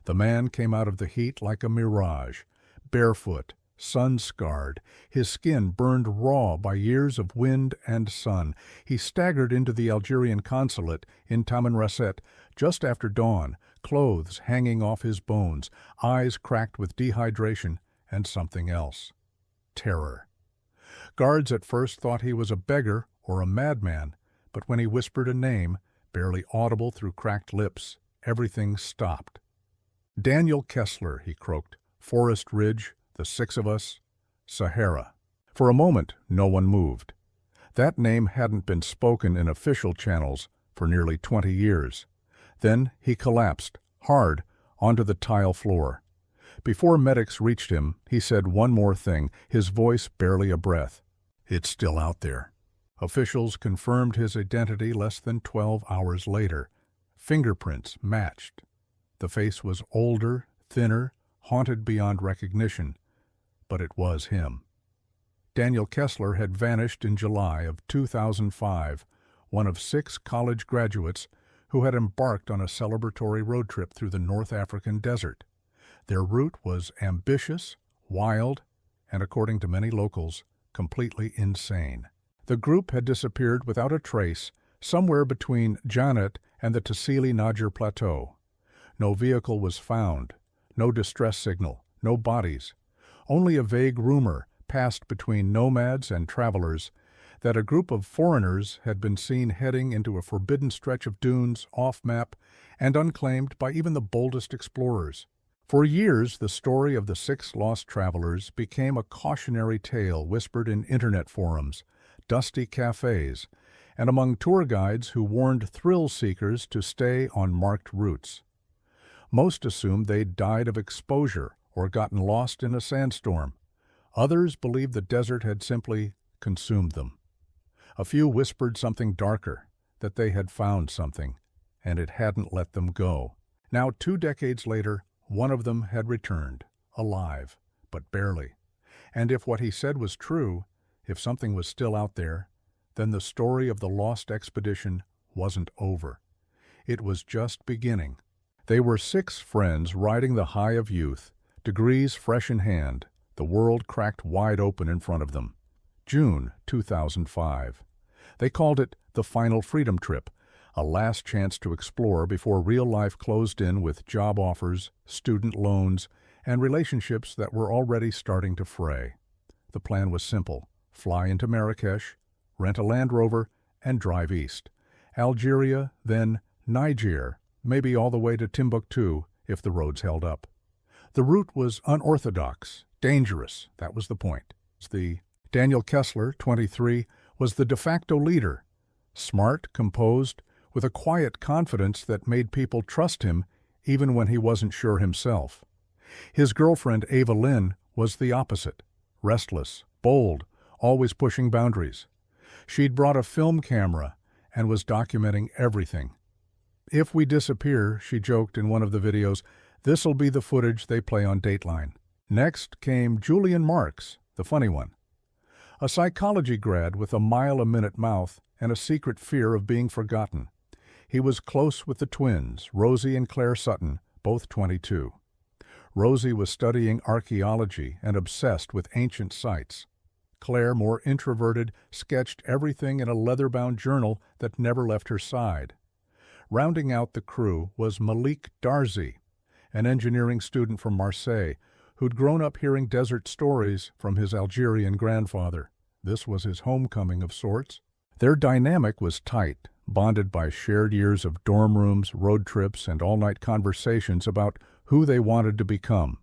The man came out of the heat like a mirage, barefoot, sun-scarred, his skin burned raw by years of wind and sun. He staggered into the Algerian consulate in Tamanrasset just after dawn, clothes hanging off his bones, eyes cracked with dehydration, and something else. Terror. Guards at first thought he was a beggar or a madman, but when he whispered a name, barely audible through cracked lips, everything stopped. "Daniel Kessler," he croaked. "Forest Ridge, the six of us, Sahara." For a moment, no one moved. That name hadn't been spoken in official channels for nearly 20 years. Then he collapsed, hard, onto the tile floor. Before medics reached him, he said one more thing, his voice barely a breath. "It's still out there." Officials confirmed his identity less than 12 hours later. Fingerprints matched. The face was older, thinner, haunted beyond recognition, but it was him. Daniel Kessler had vanished in July of 2005, one of 6 college graduates who had embarked on a celebratory road trip through the North African desert. Their route was ambitious, wild, and according to many locals, completely insane. The group had disappeared without a trace somewhere between Janet and the Tassili Najjar Plateau. No vehicle was found, no distress signal, no bodies. Only a vague rumor passed between nomads and travelers that a group of foreigners had been seen heading into a forbidden stretch of dunes off-map and unclaimed by even the boldest explorers. For years, the story of the 6 lost travelers became a cautionary tale whispered in internet forums, dusty cafes, and among tour guides who warned thrill-seekers to stay on marked routes. Most assumed they'd died of exposure or gotten lost in a sandstorm. Others believed the desert had simply consumed them. A few whispered something darker, that they had found something, and it hadn't let them go. Now, 2 decades later, one of them had returned, alive, but barely. And if what he said was true, if something was still out there, then the story of the lost expedition wasn't over. It was just beginning. They were 6 friends riding the high of youth, degrees fresh in hand, the world cracked wide open in front of them. June 2005. They called it the Final Freedom Trip, a last chance to explore before real life closed in with job offers, student loans, and relationships that were already starting to fray. The plan was simple: fly into Marrakesh, rent a Land Rover, and drive east. Algeria, then Niger, maybe all the way to Timbuktu if the roads held up. The route was unorthodox, dangerous, that was the point. Daniel Kessler, 23, was the de facto leader, smart, composed, with a quiet confidence that made people trust him even when he wasn't sure himself. His girlfriend, Ava Lynn, was the opposite, restless, bold, always pushing boundaries. She'd brought a film camera and was documenting everything. "If we disappear," she joked in one of the videos, "this'll be the footage they play on Dateline." Next came Julian Marks, the funny one. A psychology grad with a mile-a-minute mouth and a secret fear of being forgotten. He was close with the twins, Rosie and Claire Sutton, both 22. Rosie was studying archaeology and obsessed with ancient sites. Claire, more introverted, sketched everything in a leather-bound journal that never left her side. Rounding out the crew was Malik Darzi, an engineering student from Marseille, who'd grown up hearing desert stories from his Algerian grandfather. This was his homecoming of sorts. Their dynamic was tight, bonded by shared years of dorm rooms, road trips, and all-night conversations about who they wanted to become.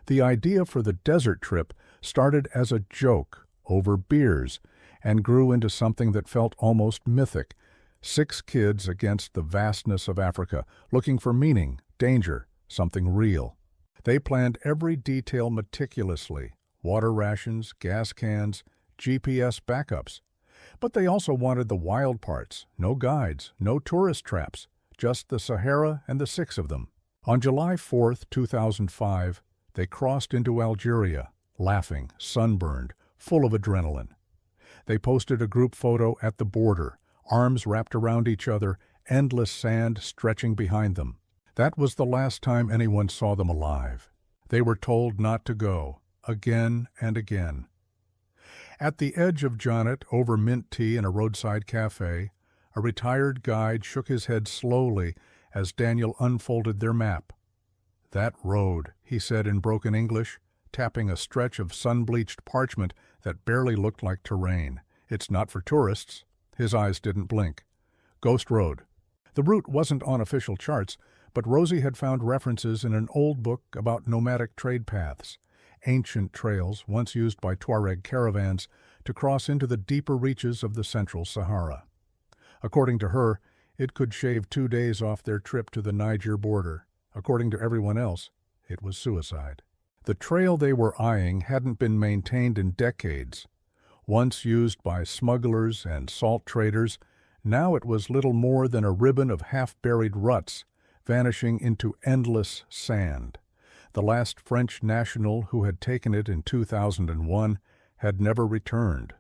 The idea for the desert trip started as a joke over beers and grew into something that felt almost mythic. 6 kids against the vastness of Africa, looking for meaning, danger, something real. They planned every detail meticulously: water rations, gas cans, GPS backups. But they also wanted the wild parts: no guides, no tourist traps, just the Sahara and the 6 of them. On July 4, 2005, they crossed into Algeria, laughing, sunburned, full of adrenaline. They posted a group photo at the border, arms wrapped around each other, endless sand stretching behind them. That was the last time anyone saw them alive. They were told not to go, again and again. At the edge of Jonet, over mint tea in a roadside cafe, a retired guide shook his head slowly as Daniel unfolded their map. "That road," he said in broken English, tapping a stretch of sun-bleached parchment that barely looked like terrain. "It's not for tourists." His eyes didn't blink. "Ghost Road." The route wasn't on official charts, but Rosie had found references in an old book about nomadic trade paths, ancient trails once used by Tuareg caravans to cross into the deeper reaches of the Central Sahara. According to her, it could shave 2 days off their trip to the Niger border. According to everyone else, it was suicide. The trail they were eyeing hadn't been maintained in decades. Once used by smugglers and salt traders, now it was little more than a ribbon of half-buried ruts, vanishing into endless sand. The last French national who had taken it in 2001 had never returned.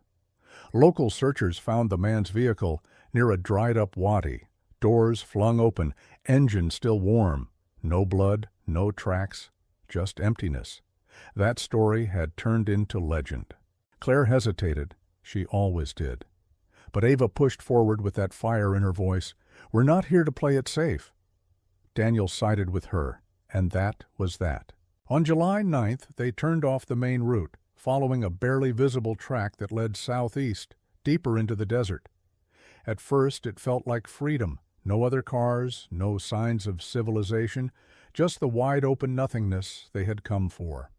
Local searchers found the man's vehicle near a dried-up wadi, doors flung open, engine still warm. No blood, no tracks, just emptiness. That story had turned into legend. Claire hesitated. She always did. But Ava pushed forward with that fire in her voice. "We're not here to play it safe." Daniel sided with her, and that was that. On July 9th, they turned off the main route, following a barely visible track that led southeast, deeper into the desert. At first, it felt like freedom. No other cars, no signs of civilization, just the wide-open nothingness they had come for.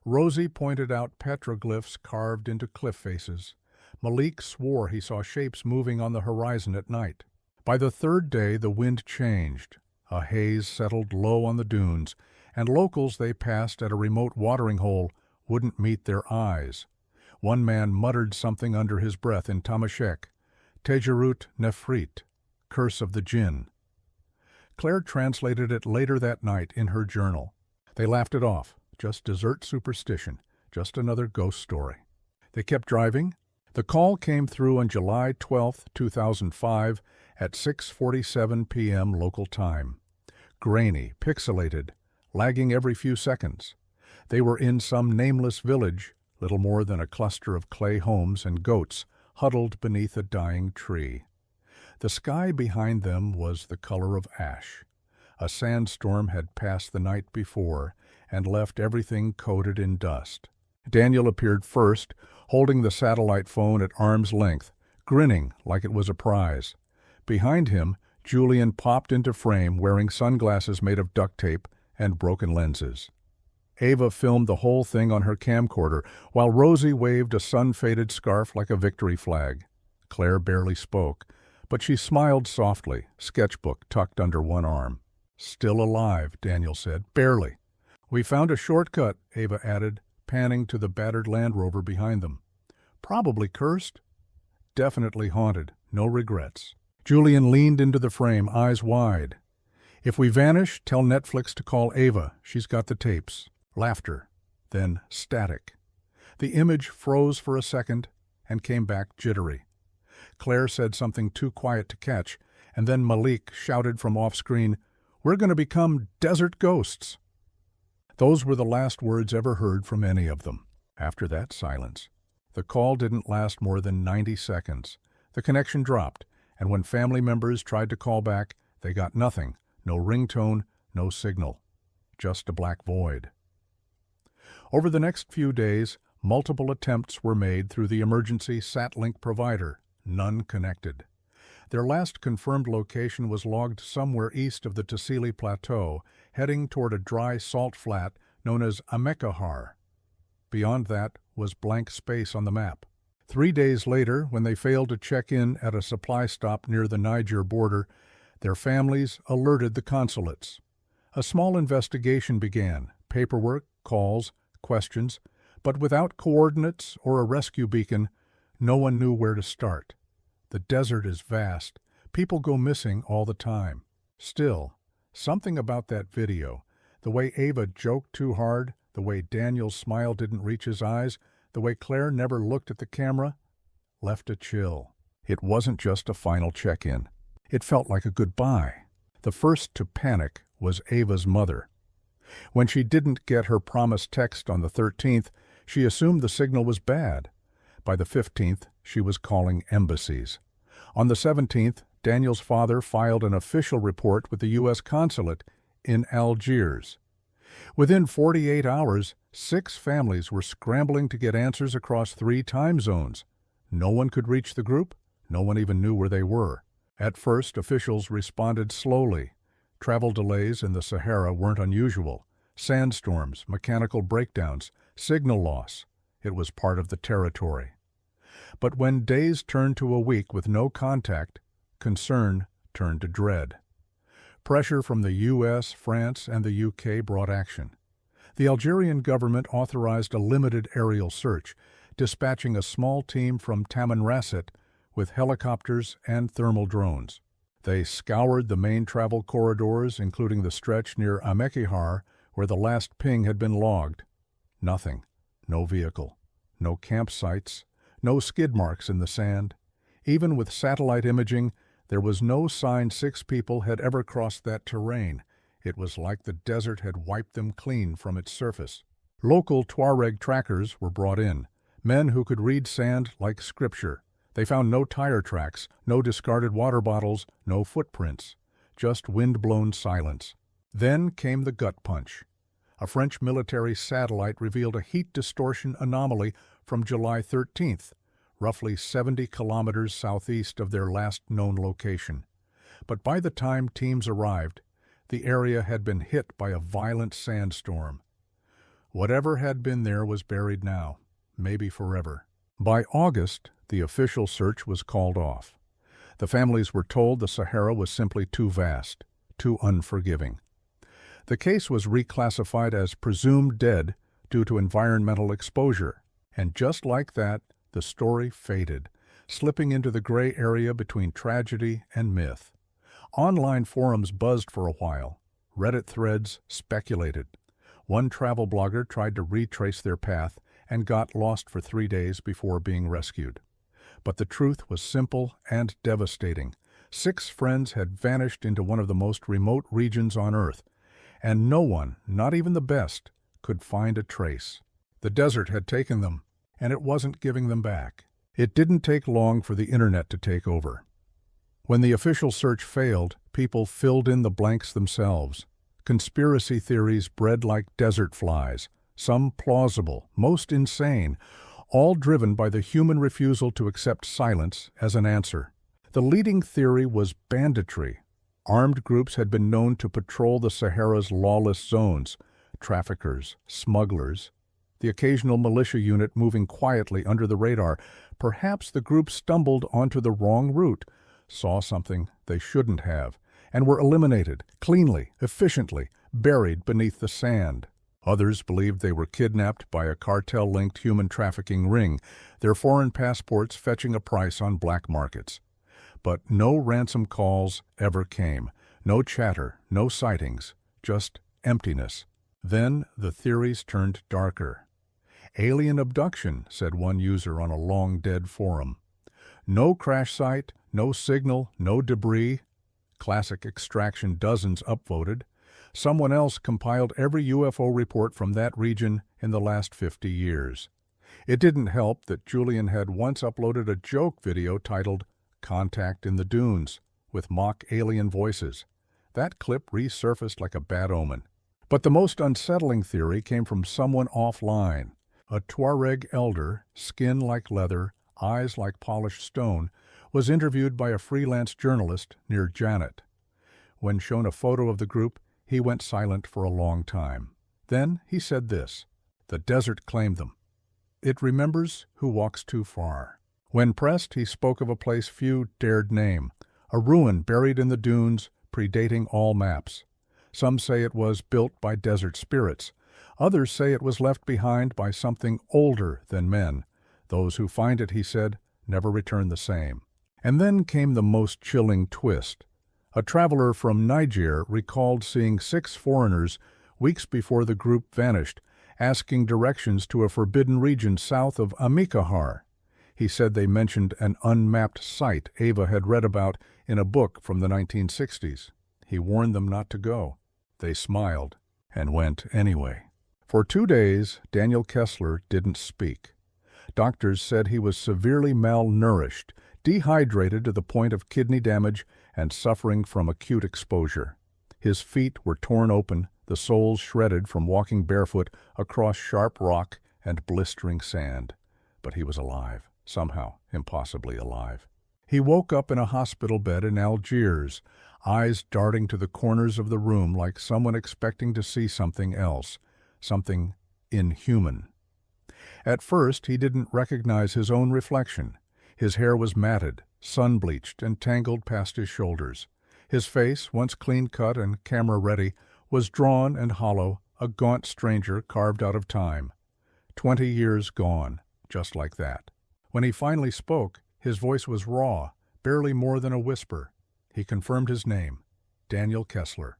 Rosie pointed out petroglyphs carved into cliff faces. Malik swore he saw shapes moving on the horizon at night. By the third day, the wind changed. A haze settled low on the dunes, and locals they passed at a remote watering hole wouldn't meet their eyes. One man muttered something under his breath in Tamashek, Tejerut Nefrit, curse of the jinn. Claire translated it later that night in her journal. They laughed it off, just desert superstition, just another ghost story. They kept driving. The call came through on July 12, 2005, at 6:47 p.m. local time. Grainy, pixelated, lagging every few seconds. They were in some nameless village, little more than a cluster of clay homes and goats huddled beneath a dying tree. The sky behind them was the color of ash. A sandstorm had passed the night before and left everything coated in dust. Daniel appeared first, holding the satellite phone at arm's length, grinning like it was a prize. Behind him, Julian popped into frame wearing sunglasses made of duct tape and broken lenses. Ava filmed the whole thing on her camcorder, while Rosie waved a sun-faded scarf like a victory flag. Claire barely spoke, but she smiled softly, sketchbook tucked under one arm. "Still alive," Daniel said. "Barely." "We found a shortcut," Ava added, panning to the battered Land Rover behind them. "Probably cursed." "Definitely haunted. No regrets." Julian leaned into the frame, eyes wide. "If we vanish, tell Netflix to call Ava. She's got the tapes." Laughter. Then static. The image froze for a second and came back jittery. Claire said something too quiet to catch, and then Malik shouted from off-screen, "We're going to become desert ghosts." Those were the last words ever heard from any of them. After that, silence. The call didn't last more than 90 seconds. The connection dropped, and when family members tried to call back, they got nothing. No ringtone, no signal. Just a black void. Over the next few days, multiple attempts were made through the emergency SatLink provider. None connected. Their last confirmed location was logged somewhere east of the Tassili Plateau, heading toward a dry salt flat known as Amekahar. Beyond that was blank space on the map. 3 days later, when they failed to check in at a supply stop near the Niger border, their families alerted the consulates. A small investigation began, paperwork, calls, questions, but without coordinates or a rescue beacon, no one knew where to start. The desert is vast. People go missing all the time. Still, something about that video, the way Ava joked too hard, the way Daniel's smile didn't reach his eyes, the way Claire never looked at the camera, left a chill. It wasn't just a final check-in. It felt like a goodbye. The first to panic was Ava's mother. When she didn't get her promised text on the 13th, she assumed the signal was bad. By the 15th, she was calling embassies. On the 17th, Daniel's father filed an official report with the U.S. consulate in Algiers. Within 48 hours, 6 families were scrambling to get answers across 3 time zones. No one could reach the group. No one even knew where they were. At first, officials responded slowly. Travel delays in the Sahara weren't unusual. Sandstorms, mechanical breakdowns, signal loss. It was part of the territory. But when days turned to a week with no contact, concern turned to dread. Pressure from the U.S., France, and the U.K. brought action. The Algerian government authorized a limited aerial search, dispatching a small team from Tamanrasset with helicopters and thermal drones. They scoured the main travel corridors, including the stretch near Amekihar, where the last ping had been logged. Nothing. No vehicle. No campsites. No skid marks in the sand. Even with satellite imaging, there was no sign 6 people had ever crossed that terrain. It was like the desert had wiped them clean from its surface. Local Tuareg trackers were brought in, men who could read sand like scripture. They found no tire tracks, no discarded water bottles, no footprints, just wind-blown silence. Then came the gut punch. A French military satellite revealed a heat distortion anomaly from July 13th, roughly 70 kilometers southeast of their last known location. But by the time teams arrived, the area had been hit by a violent sandstorm. Whatever had been there was buried now, maybe forever. By August, the official search was called off. The families were told the Sahara was simply too vast, too unforgiving. The case was reclassified as presumed dead due to environmental exposure, and just like that, the story faded, slipping into the gray area between tragedy and myth. Online forums buzzed for a while. Reddit threads speculated. One travel blogger tried to retrace their path and got lost for 3 days before being rescued. But the truth was simple and devastating. 6 friends had vanished into one of the most remote regions on Earth, and no one, not even the best, could find a trace. The desert had taken them, and it wasn't giving them back. It didn't take long for the internet to take over. When the official search failed, people filled in the blanks themselves. Conspiracy theories bred like desert flies, some plausible, most insane, all driven by the human refusal to accept silence as an answer. The leading theory was banditry. Armed groups had been known to patrol the Sahara's lawless zones, traffickers, smugglers, the occasional militia unit moving quietly under the radar. Perhaps the group stumbled onto the wrong route, saw something they shouldn't have, and were eliminated, cleanly, efficiently, buried beneath the sand. Others believed they were kidnapped by a cartel-linked human trafficking ring, their foreign passports fetching a price on black markets. But no ransom calls ever came, no chatter, no sightings, just emptiness. Then the theories turned darker. Alien abduction, said one user on a long-dead forum. No crash site, no signal, no debris. Classic extraction dozens upvoted. Someone else compiled every UFO report from that region in the last 50 years. It didn't help that Julian had once uploaded a joke video titled "Contact in the Dunes" with mock alien voices. That clip resurfaced like a bad omen. But the most unsettling theory came from someone offline. A Tuareg elder, skin like leather, eyes like polished stone, was interviewed by a freelance journalist near Janet. When shown a photo of the group, he went silent for a long time. Then he said this: "The desert claimed them. It remembers who walks too far." When pressed, he spoke of a place few dared name, a ruin buried in the dunes, predating all maps. Some say it was built by desert spirits. Others say it was left behind by something older than men. Those who find it, he said, never return the same. And then came the most chilling twist. A traveler from Niger recalled seeing 6 foreigners weeks before the group vanished, asking directions to a forbidden region south of Amekihar. He said they mentioned an unmapped site Ava had read about in a book from the 1960s. He warned them not to go. They smiled and went anyway. For 2 days, Daniel Kessler didn't speak. Doctors said he was severely malnourished, dehydrated to the point of kidney damage, and suffering from acute exposure. His feet were torn open, the soles shredded from walking barefoot across sharp rock and blistering sand. But he was alive, somehow, impossibly alive. He woke up in a hospital bed in Algiers, eyes darting to the corners of the room like someone expecting to see something else, something inhuman. At first, he didn't recognize his own reflection. His hair was matted, sun-bleached, and tangled past his shoulders. His face, once clean-cut and camera-ready, was drawn and hollow, a gaunt stranger carved out of time. 20 years gone, just like that. When he finally spoke, his voice was raw, barely more than a whisper. He confirmed his name, Daniel Kessler.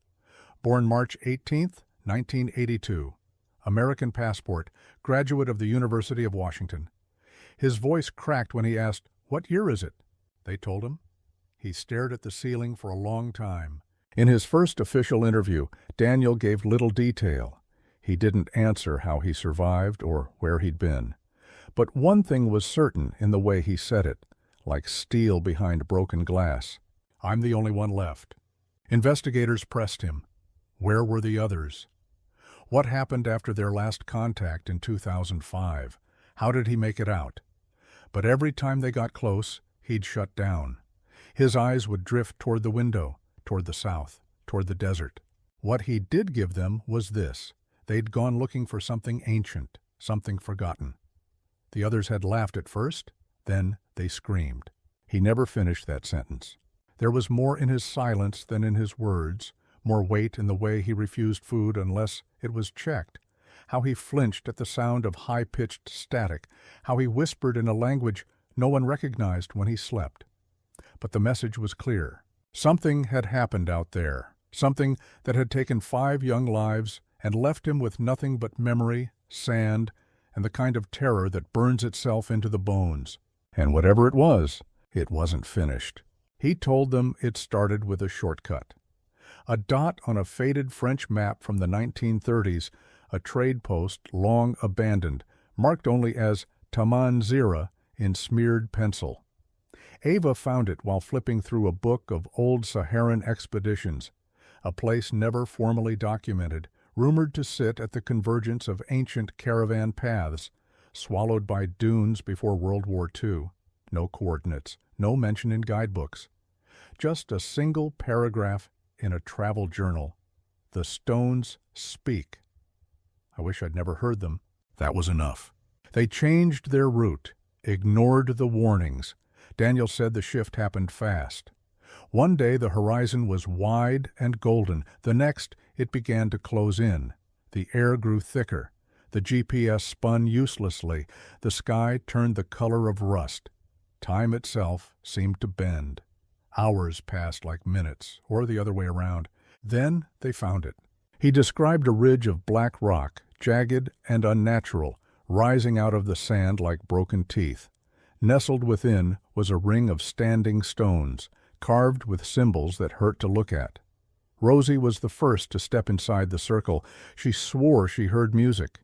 Born March 18, 1982. American passport, graduate of the University of Washington. His voice cracked when he asked, "What year is it?" They told him. He stared at the ceiling for a long time. In his first official interview, Daniel gave little detail. He didn't answer how he survived or where he'd been. But one thing was certain in the way he said it, like steel behind broken glass. "I'm the only one left." Investigators pressed him. Where were the others? What happened after their last contact in 2005? How did he make it out? But every time they got close, he'd shut down. His eyes would drift toward the window, toward the south, toward the desert. What he did give them was this. They'd gone looking for something ancient, something forgotten. The others had laughed at first, then they screamed. He never finished that sentence. There was more in his silence than in his words, more weight in the way he refused food unless it was checked, how he flinched at the sound of high-pitched static, how he whispered in a language no one recognized when he slept. But the message was clear. Something had happened out there, something that had taken 5 young lives and left him with nothing but memory, sand, and the kind of terror that burns itself into the bones. And whatever it wasn't finished. He told them it started with a shortcut. A dot on a faded French map from the 1930s, a trade post long abandoned, marked only as Tamanzira in smeared pencil. Ava found it while flipping through a book of old Saharan expeditions, a place never formally documented, rumored to sit at the convergence of ancient caravan paths, swallowed by dunes before World War II. No coordinates, no mention in guidebooks. Just a single paragraph in a travel journal. The stones speak. I wish I'd never heard them. That was enough. They changed their route, ignored the warnings. Daniel said the shift happened fast. One day the horizon was wide and golden. The next, it began to close in. The air grew thicker. The GPS spun uselessly. The sky turned the color of rust. Time itself seemed to bend. Hours passed like minutes, or the other way around. Then they found it. He described a ridge of black rock, jagged and unnatural, rising out of the sand like broken teeth. Nestled within was a ring of standing stones, carved with symbols that hurt to look at. Rosie was the first to step inside the circle. She swore she heard music.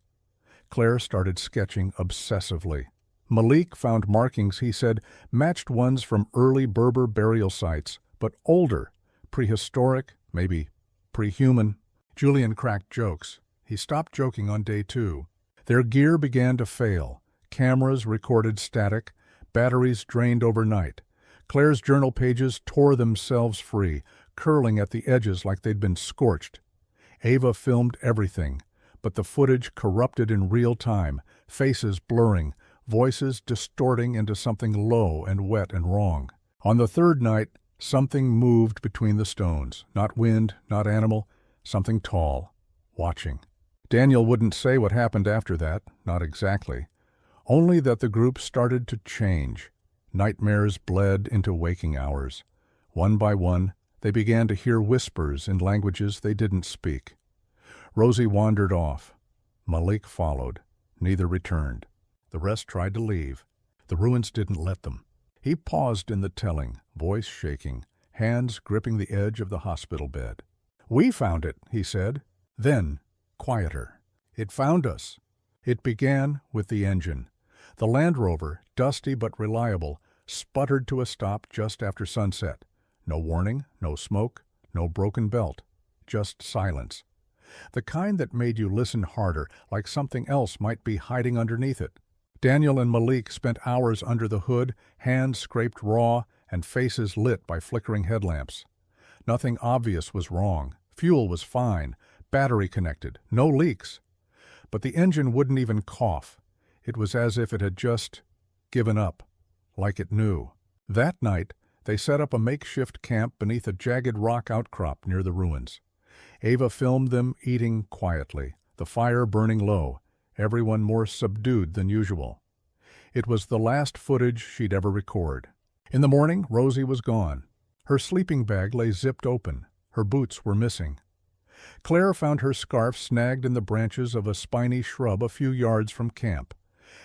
Claire started sketching obsessively. Malik found markings, he said, matched ones from early Berber burial sites, but older, prehistoric, maybe pre-human. Julian cracked jokes. He stopped joking on day 2. Their gear began to fail. Cameras recorded static, batteries drained overnight. Claire's journal pages tore themselves free, curling at the edges like they'd been scorched. Ava filmed everything, but the footage corrupted in real time, faces blurring, voices distorting into something low and wet and wrong. On the 3rd night, something moved between the stones. Not wind, not animal, something tall, watching. Daniel wouldn't say what happened after that, not exactly. Only that the group started to change. Nightmares bled into waking hours. One by one, they began to hear whispers in languages they didn't speak. Rosie wandered off. Malik followed. Neither returned. The rest tried to leave. The ruins didn't let them. He paused in the telling, voice shaking, hands gripping the edge of the hospital bed. "We found it," he said. Then, quieter. "It found us." It began with the engine. The Land Rover, dusty but reliable, sputtered to a stop just after sunset. No warning, no smoke, no broken belt. Just silence. The kind that made you listen harder, like something else might be hiding underneath it. Daniel and Malik spent hours under the hood, hands scraped raw and faces lit by flickering headlamps. Nothing obvious was wrong. Fuel was fine, battery connected, no leaks. But the engine wouldn't even cough. It was as if it had just given up, like it knew. That night, they set up a makeshift camp beneath a jagged rock outcrop near the ruins. Ava filmed them eating quietly, the fire burning low, everyone more subdued than usual. It was the last footage she'd ever record. In the morning, Rosie was gone. Her sleeping bag lay zipped open. Her boots were missing. Claire found her scarf snagged in the branches of a spiny shrub a few yards from camp.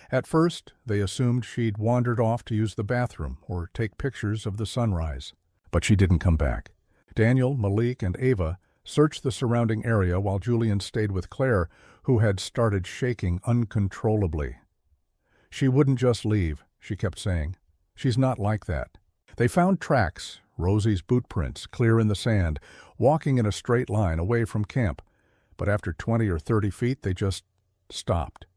At first, they assumed she'd wandered off to use the bathroom or take pictures of the sunrise. But she didn't come back. Daniel, Malik, and Ava searched the surrounding area while Julian stayed with Claire, who had started shaking uncontrollably. "She wouldn't just leave," she kept saying. "She's not like that." They found tracks, Rosie's boot prints, clear in the sand, walking in a straight line away from camp. But after 20 or 30 feet, they just stopped.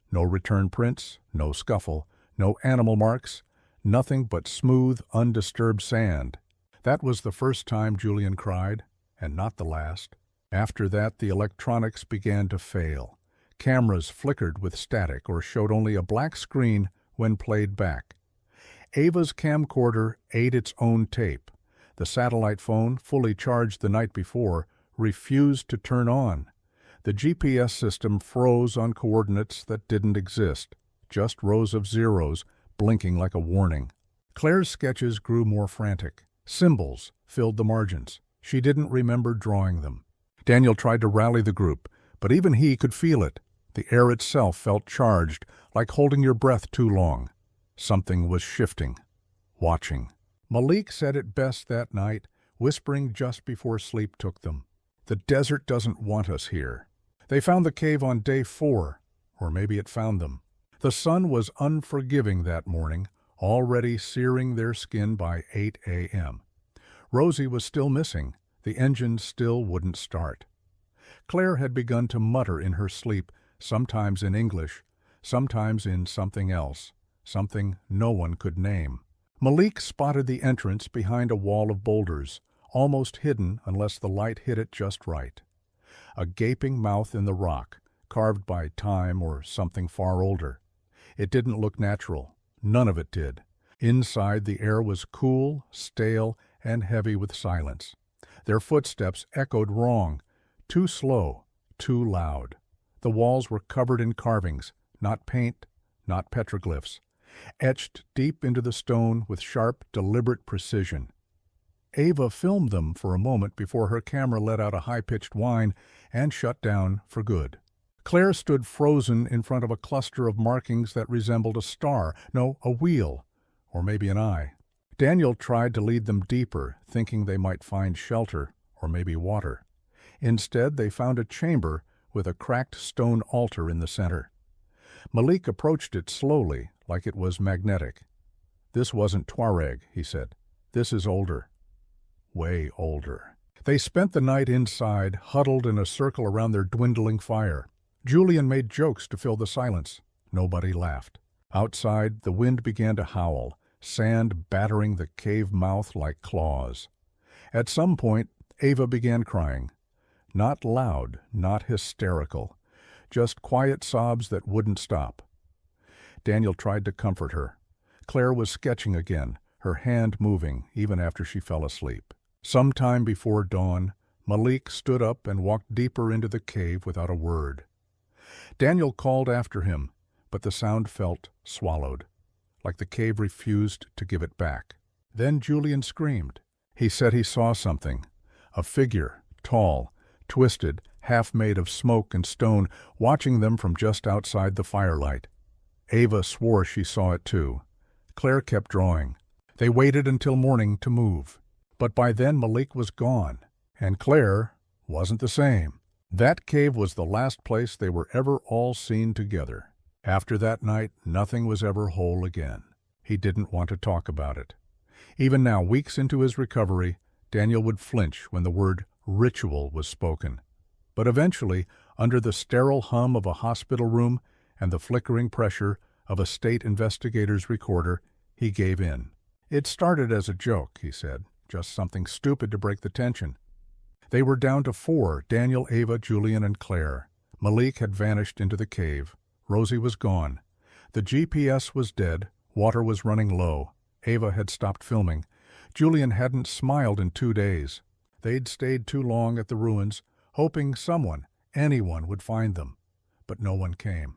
No return prints, no scuffle, no animal marks, nothing but smooth, undisturbed sand. That was the first time Julian cried, and not the last. After that, the electronics began to fail. Cameras flickered with static or showed only a black screen when played back. Ava's camcorder ate its own tape. The satellite phone, fully charged the night before, refused to turn on. The GPS system froze on coordinates that didn't exist, just rows of zeros blinking like a warning. Claire's sketches grew more frantic. Symbols filled the margins. She didn't remember drawing them. Daniel tried to rally the group, but even he could feel it. The air itself felt charged, like holding your breath too long. Something was shifting, watching. Malik said it best that night, whispering just before sleep took them. "The desert doesn't want us here." They found the cave on day 4, or maybe it found them. The sun was unforgiving that morning, already searing their skin by 8 a.m. Rosie was still missing. The engine still wouldn't start. Claire had begun to mutter in her sleep, sometimes in English, sometimes in something else, something no one could name. Malik spotted the entrance behind a wall of boulders, almost hidden unless the light hit it just right. A gaping mouth in the rock, carved by time or something far older. It didn't look natural. None of it did. Inside, the air was cool, stale, and heavy with silence. Their footsteps echoed wrong, too slow, too loud. The walls were covered in carvings, not paint, not petroglyphs, etched deep into the stone with sharp, deliberate precision. Ava filmed them for a moment before her camera let out a high-pitched whine and shut down for good. Claire stood frozen in front of a cluster of markings that resembled a star, no, a wheel, or maybe an eye. Daniel tried to lead them deeper, thinking they might find shelter, or maybe water. Instead, they found a chamber with a cracked stone altar in the center. Malik approached it slowly, like it was magnetic. "This wasn't Tuareg," he said. "This is older. Way older." They spent the night inside, huddled in a circle around their dwindling fire. Julian made jokes to fill the silence. Nobody laughed. Outside, the wind began to howl, sand battering the cave mouth like claws. At some point, Ava began crying. Not loud, not hysterical, just quiet sobs that wouldn't stop. Daniel tried to comfort her. Claire was sketching again, her hand moving even after she fell asleep. Sometime before dawn, Malik stood up and walked deeper into the cave without a word. Daniel called after him, but the sound felt swallowed, like the cave refused to give it back. Then Julian screamed. He said he saw something, a figure, tall, twisted, half made of smoke and stone, watching them from just outside the firelight. Ava swore she saw it too. Claire kept drawing. They waited until morning to move. But by then Malik was gone, and Claire wasn't the same. That cave was the last place they were ever all seen together. After that night, nothing was ever whole again. He didn't want to talk about it. Even now, weeks into his recovery, Daniel would flinch when the word ritual was spoken. But eventually, under the sterile hum of a hospital room and the flickering pressure of a state investigator's recorder, he gave in. It started as a joke, he said, just something stupid to break the tension. They were down to 4, Daniel, Ava, Julian, and Claire. Malik had vanished into the cave. Rosie was gone. The GPS was dead. Water was running low. Ava had stopped filming. Julian hadn't smiled in 2 days. They'd stayed too long at the ruins, hoping someone, anyone, would find them. But no one came.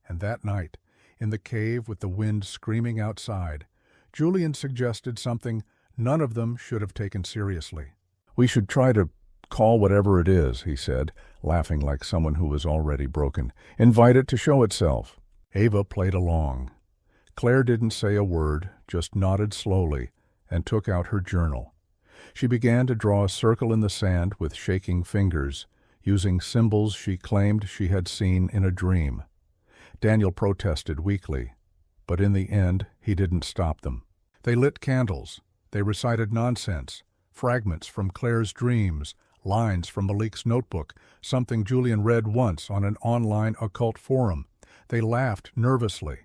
And that night, in the cave with the wind screaming outside, Julian suggested something none of them should have taken seriously. "We should try to call whatever it is," he said, laughing like someone who was already broken. "Invite it to show itself." Ava played along. Claire didn't say a word, just nodded slowly and took out her journal. She began to draw a circle in the sand with shaking fingers, using symbols she claimed she had seen in a dream. Daniel protested weakly, but in the end he didn't stop them. They lit candles. They recited nonsense, fragments from Claire's dreams, lines from Malik's notebook, something Julian read once on an online occult forum. They laughed nervously.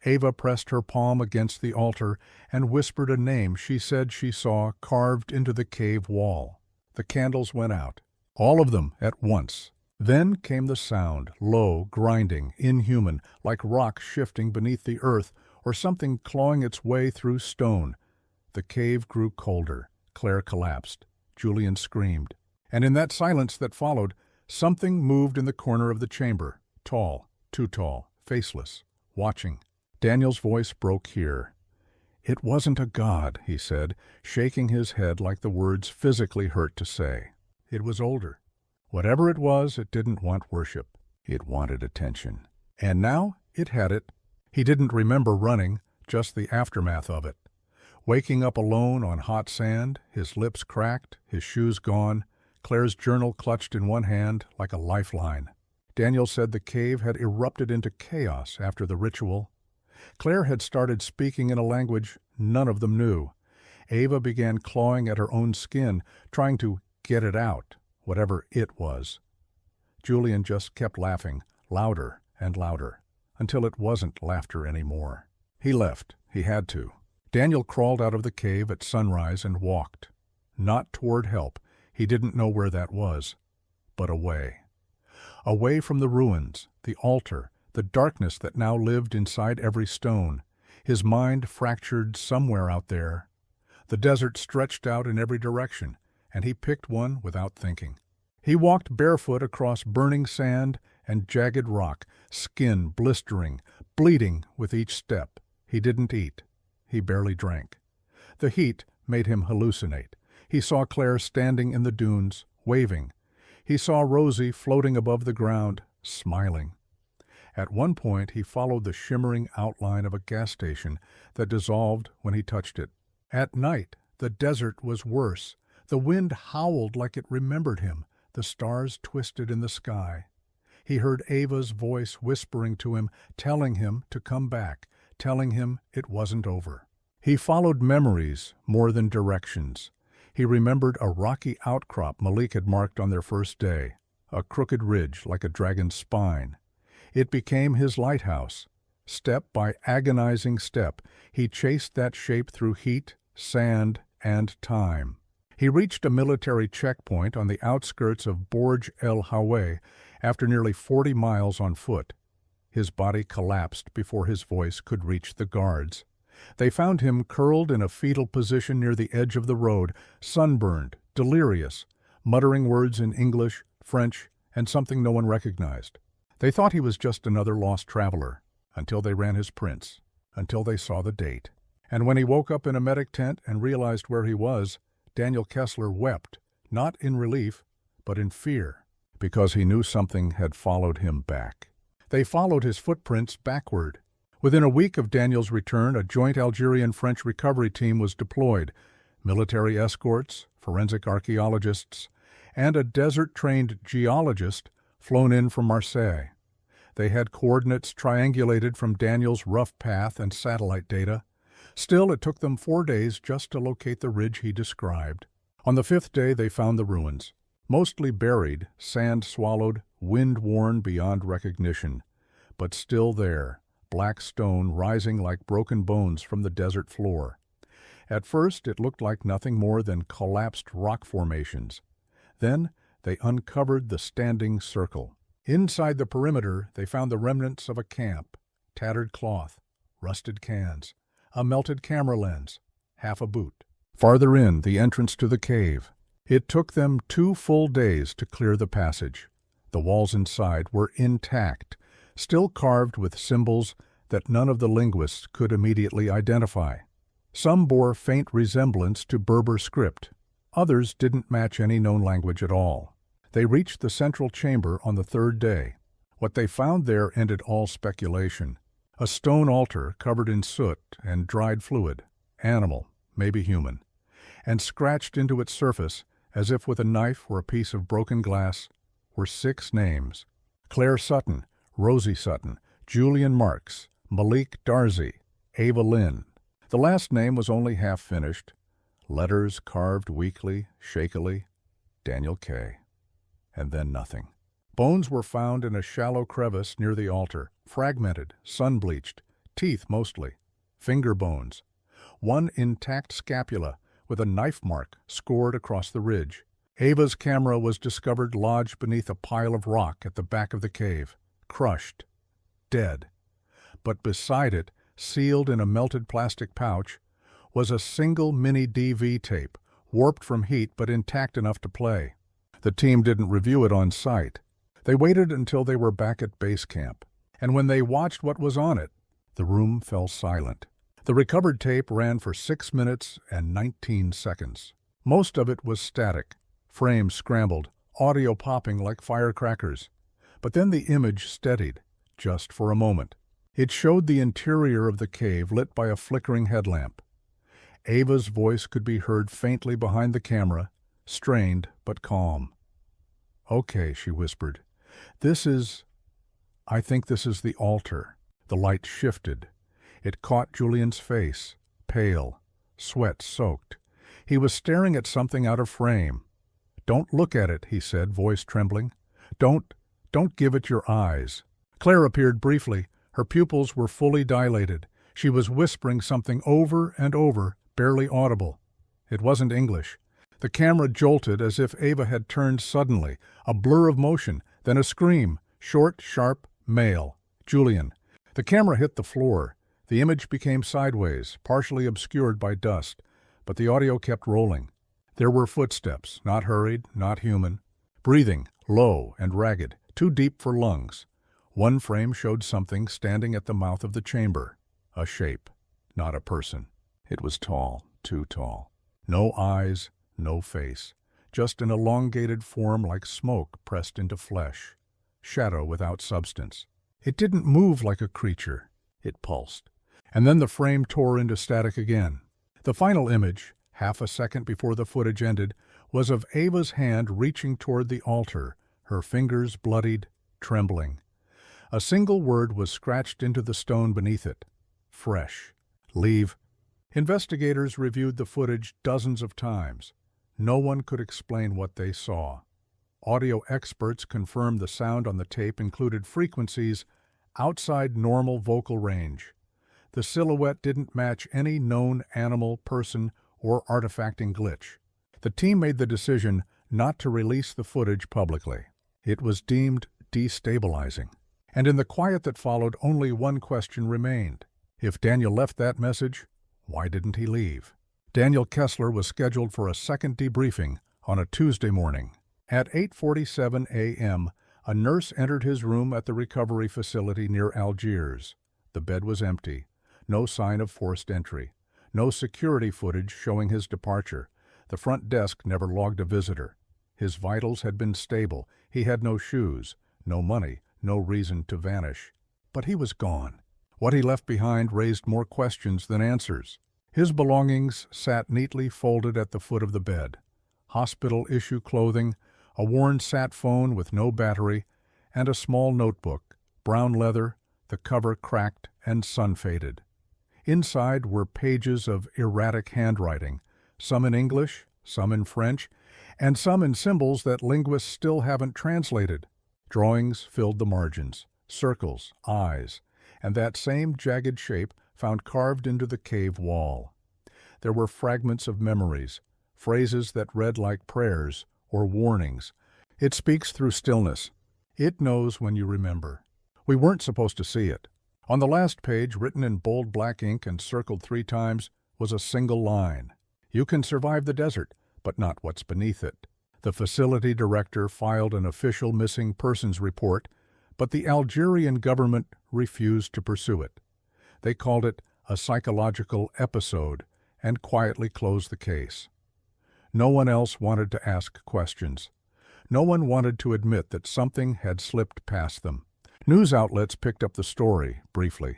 Ava pressed her palm against the altar and whispered a name she said she saw carved into the cave wall. The candles went out, all of them at once. Then came the sound, low, grinding, inhuman, like rock shifting beneath the earth or something clawing its way through stone. The cave grew colder. Claire collapsed. Julian screamed. And in that silence that followed, something moved in the corner of the chamber, tall, too tall, faceless, watching. Daniel's voice broke here. "It wasn't a god," he said, shaking his head like the words physically hurt to say. "It was older. Whatever it was, it didn't want worship. It wanted attention. And now it had it." He didn't remember running, just the aftermath of it. Waking up alone on hot sand, his lips cracked, his shoes gone, Claire's journal clutched in one hand like a lifeline. Daniel said the cave had erupted into chaos after the ritual. Claire had started speaking in a language none of them knew. Ava began clawing at her own skin, trying to get it out, whatever it was. Julian just kept laughing, louder and louder, until it wasn't laughter anymore. He left. He had to. Daniel crawled out of the cave at sunrise and walked. Not toward help. He didn't know where that was, but away. Away from the ruins, the altar, the darkness that now lived inside every stone. His mind fractured somewhere out there. The desert stretched out in every direction, and he picked one without thinking. He walked barefoot across burning sand and jagged rock, skin blistering, bleeding with each step. He didn't eat. He barely drank. The heat made him hallucinate. He saw Claire standing in the dunes, waving. He saw Rosie floating above the ground, smiling. At one point he followed the shimmering outline of a gas station that dissolved when he touched it. At night, the desert was worse. The wind howled like it remembered him. The stars twisted in the sky. He heard Ava's voice whispering to him, telling him to come back, telling him it wasn't over. He followed memories more than directions. He remembered a rocky outcrop Malik had marked on their first day, a crooked ridge like a dragon's spine. It became his lighthouse. Step by agonizing step, he chased that shape through heat, sand, and time. He reached a military checkpoint on the outskirts of Borj El Hawe after nearly 40 miles on foot. His body collapsed before his voice could reach the guards. They found him curled in a fetal position near the edge of the road, sunburned, delirious, muttering words in English, French, and something no one recognized. They thought he was just another lost traveler, until they ran his prints, until they saw the date. And when he woke up in a medic tent and realized where he was, Daniel Kessler wept, not in relief, but in fear, because he knew something had followed him back. They followed his footprints backward. Within a week of Daniel's return, a joint Algerian-French recovery team was deployed. Military escorts, forensic archaeologists, and a desert-trained geologist flown in from Marseille. They had coordinates triangulated from Daniel's rough path and satellite data. Still, it took them 4 days just to locate the ridge he described. On the 5th day, they found the ruins, mostly buried, sand-swallowed, wind-worn beyond recognition, but still there, black stone rising like broken bones from the desert floor. At first, it looked like nothing more than collapsed rock formations. Then, they uncovered the standing circle. Inside the perimeter, they found the remnants of a camp, tattered cloth, rusted cans, a melted camera lens, half a boot. Farther in, the entrance to the cave. It took them 2 full days to clear the passage. The walls inside were intact, still carved with symbols that none of the linguists could immediately identify. Some bore faint resemblance to Berber script. Others didn't match any known language at all. They reached the central chamber on the 3rd day. What they found there ended all speculation. A stone altar covered in soot and dried fluid, animal, maybe human, and scratched into its surface, as if with a knife or a piece of broken glass, were 6 names: Claire Sutton, Rosie Sutton, Julian Marks, Malik Darzi, Ava Lynn. The last name was only half finished. Letters carved weakly, shakily, Daniel K. And then nothing. Bones were found in a shallow crevice near the altar, fragmented, sun-bleached, teeth mostly, finger bones. One intact scapula with a knife mark scored across the ridge. Ava's camera was discovered lodged beneath a pile of rock at the back of the cave, crushed, dead. But beside it, sealed in a melted plastic pouch, was a single mini DV tape, warped from heat but intact enough to play. The team didn't review it on site. They waited until they were back at base camp, and when they watched what was on it, the room fell silent. The recovered tape ran for 6 minutes and 19 seconds. Most of it was static, frames scrambled, audio popping like firecrackers. But then the image steadied, just for a moment. It showed the interior of the cave lit by a flickering headlamp. Ava's voice could be heard faintly behind the camera, strained but calm. "Okay," she whispered. I think this is the altar." The light shifted. It caught Julian's face, pale, sweat-soaked. He was staring at something out of frame. "Don't look at it," he said, voice trembling. Don't give it your eyes." Claire appeared briefly. Her pupils were fully dilated. She was whispering something over and over, barely audible. It wasn't English. The camera jolted as if Ava had turned suddenly, a blur of motion, then a scream, short, sharp, male. "Julian." The camera hit the floor. The image became sideways, partially obscured by dust, but the audio kept rolling. There were footsteps, not hurried, not human. Breathing, low and ragged, too deep for lungs. One frame showed something standing at the mouth of the chamber. A shape, not a person. It was tall, too tall. No eyes, no face. Just an elongated form like smoke pressed into flesh. Shadow without substance. It didn't move like a creature. It pulsed. And then the frame tore into static again. The final image, half a second before the footage ended, was of Ava's hand reaching toward the altar, her fingers bloodied, trembling. A single word was scratched into the stone beneath it. Fresh. Leave. Investigators reviewed the footage dozens of times. No one could explain what they saw. Audio experts confirmed the sound on the tape included frequencies outside normal vocal range. The silhouette didn't match any known animal, person, or artifacting glitch. The team made the decision not to release the footage publicly. It was deemed destabilizing. And in the quiet that followed, only one question remained. If Daniel left that message, why didn't he leave? Daniel Kessler was scheduled for a second debriefing on a Tuesday morning. At 8:47 a.m., a nurse entered his room at the recovery facility near Algiers. The bed was empty. No sign of forced entry. No security footage showing his departure. The front desk never logged a visitor. His vitals had been stable. He had no shoes, no money, no reason to vanish. But he was gone. What he left behind raised more questions than answers. His belongings sat neatly folded at the foot of the bed. Hospital-issue clothing, a worn sat phone with no battery, and a small notebook, brown leather, the cover cracked and sun-faded. Inside were pages of erratic handwriting, some in English, some in French, and some in symbols that linguists still haven't translated. Drawings filled the margins, circles, eyes, and that same jagged shape found carved into the cave wall. There were fragments of memories, phrases that read like prayers or warnings. It speaks through stillness. It knows when you remember. We weren't supposed to see it. On the last page, written in bold black ink and circled 3 times, was a single line. You can survive the desert, but not what's beneath it. The facility director filed an official missing persons report, but the Algerian government refused to pursue it. They called it a psychological episode and quietly closed the case. No one else wanted to ask questions. No one wanted to admit that something had slipped past them. News outlets picked up the story, briefly.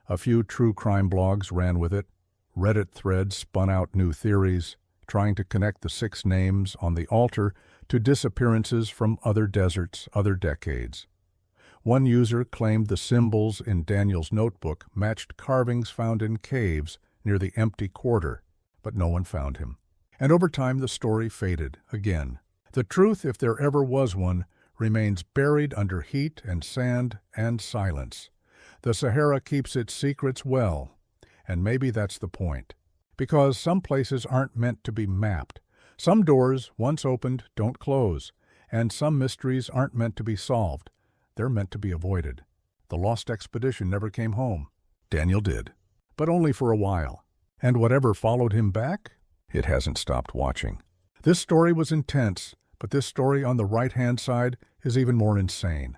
A few true crime blogs ran with it. Reddit threads spun out new theories, trying to connect the 6 names on the altar to disappearances from other deserts, other decades. One user claimed the symbols in Daniel's notebook matched carvings found in caves near the empty quarter, but no one found him. And over time the story faded again. The truth, if there ever was one, remains buried under heat and sand and silence. The Sahara keeps its secrets well, and maybe that's the point. Because some places aren't meant to be mapped. Some doors, once opened, don't close, and some mysteries aren't meant to be solved. They're meant to be avoided. The lost expedition never came home. Daniel did, but only for a while. And whatever followed him back, it hasn't stopped watching. This story was intense, but this story on the right-hand side is even more insane.